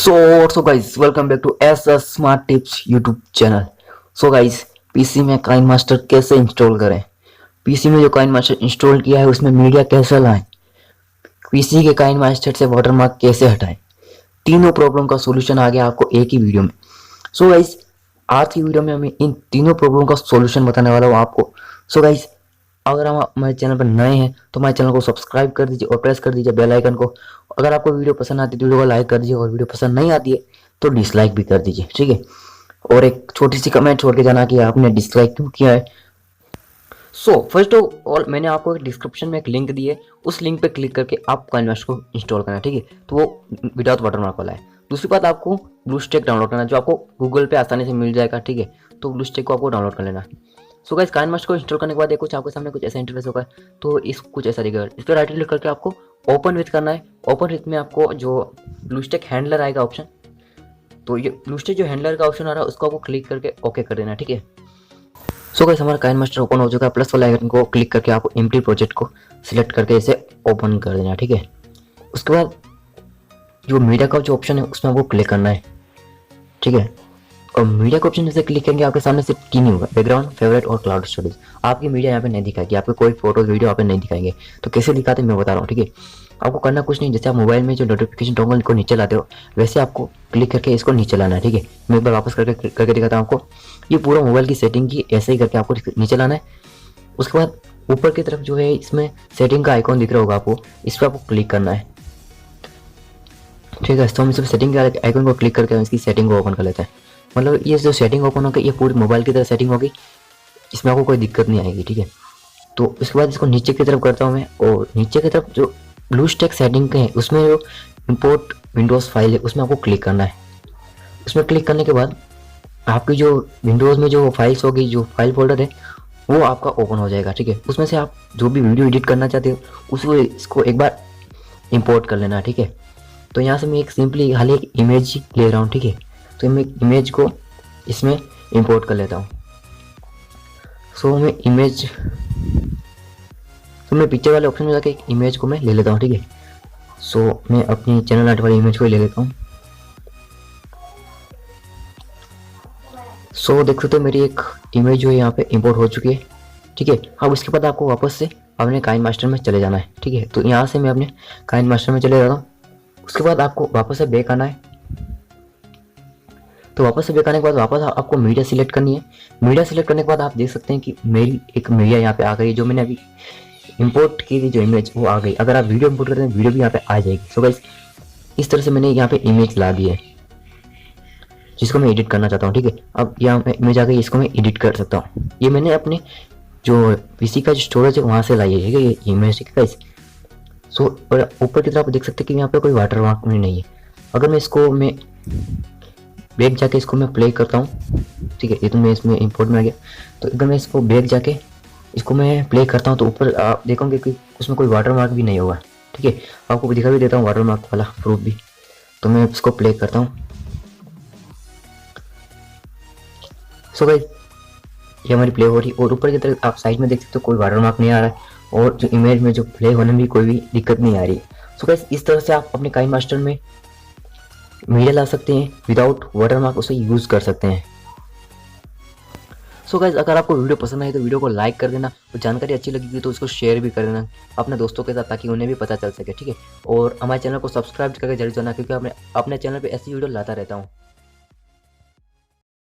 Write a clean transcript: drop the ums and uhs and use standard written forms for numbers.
So guys welcome back to S smart tips YouTube channel. So guys PC में KineMaster कैसे install करें, PC में जो KineMaster install किया है उसमें मीडिया कैसे लाएं, पीसी के काइनमास्टर से वाटरमार्क कैसे हटाएं, तीनों प्रॉब्लम का सॉल्यूशन आ गया आपको एक ही वीडियो में। सो गाइस आज की वीडियो में हमें इन तीनों प्रॉब्लम का सॉल्यूशन बताने वाला हूँ आपको। सो गाइस अगर हम हमारे चैनल पर नए हैं तो हमारे चैनल को सब्सक्राइब कर दीजिए और प्रेस कर दीजिए बेल आइकन को। अगर आपको वीडियो पसंद आती है तो वीडियो को लाइक कर दीजिए और वीडियो पसंद नहीं आती है तो डिसलाइक भी कर दीजिए, ठीक है। और एक छोटी सी कमेंट छोड़ के जाना कि आपने डिसलाइक क्यों किया है। सो फर्स्ट ऑफ ऑल मैंने आपको डिस्क्रिप्शन में एक लिंक दी है, उस लिंक पे क्लिक करके आप काइनमास्टर को इंस्टॉल करना है, ठीक है। तो वो विदाउट वाटरमार्क वाला है। दूसरी बात आपको ब्लूस्टैक डाउनलोड करना है जो आपको गूगल पे आसानी से मिल जाएगा, ठीक है। तो ब्लूस्टैक को आपको डाउनलोड कर लेना है। सो गाइस काइनमास्टर को इंस्टॉल करने के बाद कुछ आपके सामने कुछ ऐसा इंटरफेस होगा। तो इस कुछ ऐसा दिखेगा, इस पर राइट क्लिक करके आपको ओपन विथ करना है। ओपन विथ में आपको जो ब्लूस्टैक हैंडलर आएगा ऑप्शन, तो ये ब्लूस्टैक जो हैंडलर का ऑप्शन आ रहा है उसको आपको क्लिक करके ओके कर देना है, ठीक है। सो गाइस हमारा काइनमास्टर ओपन हो चुका है। प्लस वाला आइकन को क्लिक करके आपको एम्प्टी प्रोजेक्ट को सिलेक्ट करके इसे ओपन कर देना है, ठीक है। उसके बाद जो मीडिया का जो ऑप्शन है उसमें आपको क्लिक करना है, ठीक है। और मीडिया का ऑप्शन जैसे क्लिक करेंगे आपके सामने सिर्फ तीन ही होगा, बैकग्राउंड, फेवरेट और क्लाउड स्टोरेज। आपकी मीडिया यहाँ पे नहीं दिखाएगी, आपको कोई फोटो वीडियो यहाँ पे नहीं दिखाएंगे। तो कैसे दिखाते हैं मैं बता रहा हूँ, ठीक है। आपको करना कुछ नहीं, जैसे आप मोबाइल में जो नोटिफिकेशन टॉगल को नीचे लाते हो वैसे आपको क्लिक करके इसको नीचे लाना है, ठीक है। मैं एक बार वापस करके दिखाता हूँ आपको। ये पूरा मोबाइल की सेटिंग की ऐसे ही करके आपको नीचे लाना है। उसके बाद ऊपर की तरफ जो है इसमें सेटिंग का आइकॉन दिख रहा होगा आपको, इस पर आपको क्लिक करना है, ठीक है। तो हम इस सेटिंग के आइकन को क्लिक करके इसकी सेटिंग को ओपन कर लेते हैं। मतलब ये जो सेटिंग ओपन होगी ये पूरी मोबाइल की तरह सेटिंग होगी, इसमें आपको कोई दिक्कत नहीं आएगी, ठीक है। तो उसके बाद इसको नीचे की तरफ करता हूँ मैं, और नीचे की तरफ जो ब्लूस्टैक सेटिंग के हैं उसमें जो इंपोर्ट विंडोज़ फाइल है उसमें आपको क्लिक करना है। उसमें क्लिक करने के बाद आपकी जो विंडोज़ में जो फाइल्स होगी, जो फाइल फोल्डर है वो आपका ओपन हो जाएगा, ठीक है। उसमें से आप जो भी वीडियो एडिट करना चाहते हो उसको इसको एक बार इंपोर्ट कर लेना, ठीक है। तो यहाँ से मैं एक सिंपली हाल एक इमेज ले रहा हूँ, ठीक है। तो मैं इमेज को इसमें इंपोर्ट कर लेता हूँ। सो मैं इमेज, तो मैं पिक्चर वाले ऑप्शन में जाके एक इमेज को मैं ले लेता हूँ, ठीक है। सो मैं अपनी चैनल आर्ट वाली इमेज को ले लेता हूँ। सो देख सकते हो मेरी एक इमेज जो है यहाँ पे इंपोर्ट हो चुकी है, ठीक है। अब उसके बाद आपको वापस से अपने काइनमास्टर में चले जाना है, ठीक है। तो यहाँ से मैं अपने काइनमास्टर में चले जाता हूँ। उसके बाद आपको वापस से बैक आना है। तो वापस से बैक आने के बाद वापस आपको मीडिया सिलेक्ट करनी है। मीडिया सिलेक्ट करने के बाद आप देख सकते हैं कि मेरी एक मीडिया यहाँ पे आ गई, जो मैंने अभी इंपोर्ट की थी जो इमेज वो आ गई। अगर आप वीडियो इंपोर्ट करते हैं वीडियो भी यहाँ पे आ जाएगी। सो गाइस इस तरह से मैंने यहाँ पे इमेज ला दी है जिसको मैं एडिट करना चाहता हूँ, ठीक है। अब यहाँ पे इमेज आ गई, इसको मैं एडिट कर सकता हूँ। ये मैंने अपने जो पीसी का जो स्टोरेज है वहाँ से लाई है, ठीक है, ये इमेज, ठीक है। सो ऊपर की तरफ देख सकते हैं कि यहाँ पे कोई वाटर मार्क नहीं है। अगर मैं इसको मैं बैक जाके इसको मैं प्ले करता हूँ, ठीक है। ये तो मैं इसमें इंपोर्ट में आ गया। तो अगर मैं इसको बैक जाके इसको मैं प्ले करता हूँ तो ऊपर आप देखोगे कि उसमें कोई वाटर मार्क भी नहीं होगा, ठीक है। आपको दिखा भी देता हूँ वाटर मार्क वाला प्रूफ भी। तो मैं इसको प्ले करता हूँ। सो गाइस ये हमारी प्ले हो रही है और ऊपर की तरफ आप साइड में देख सकते हो कोई वाटर मार्क नहीं आ रहा है और जो इमेज में जो प्ले होने में भी कोई भी दिक्कत नहीं आ रही है। सो गाइस इस तरह से आप अपने काइनमास्टर में मीडिया ला सकते हैं, विदाउट वाटरमार्क उसे यूज़ कर सकते हैं। सो गाइस अगर आपको वीडियो पसंद आई तो वीडियो को लाइक कर देना, और जानकारी अच्छी लगी तो उसको शेयर भी कर देना अपने दोस्तों के साथ, ताकि उन्हें भी पता चल सके, ठीक है। और हमारे चैनल को सब्सक्राइब करके जरूर जाना, क्योंकि मैं अपने चैनल पे ऐसी वीडियो लाता रहता हूँ।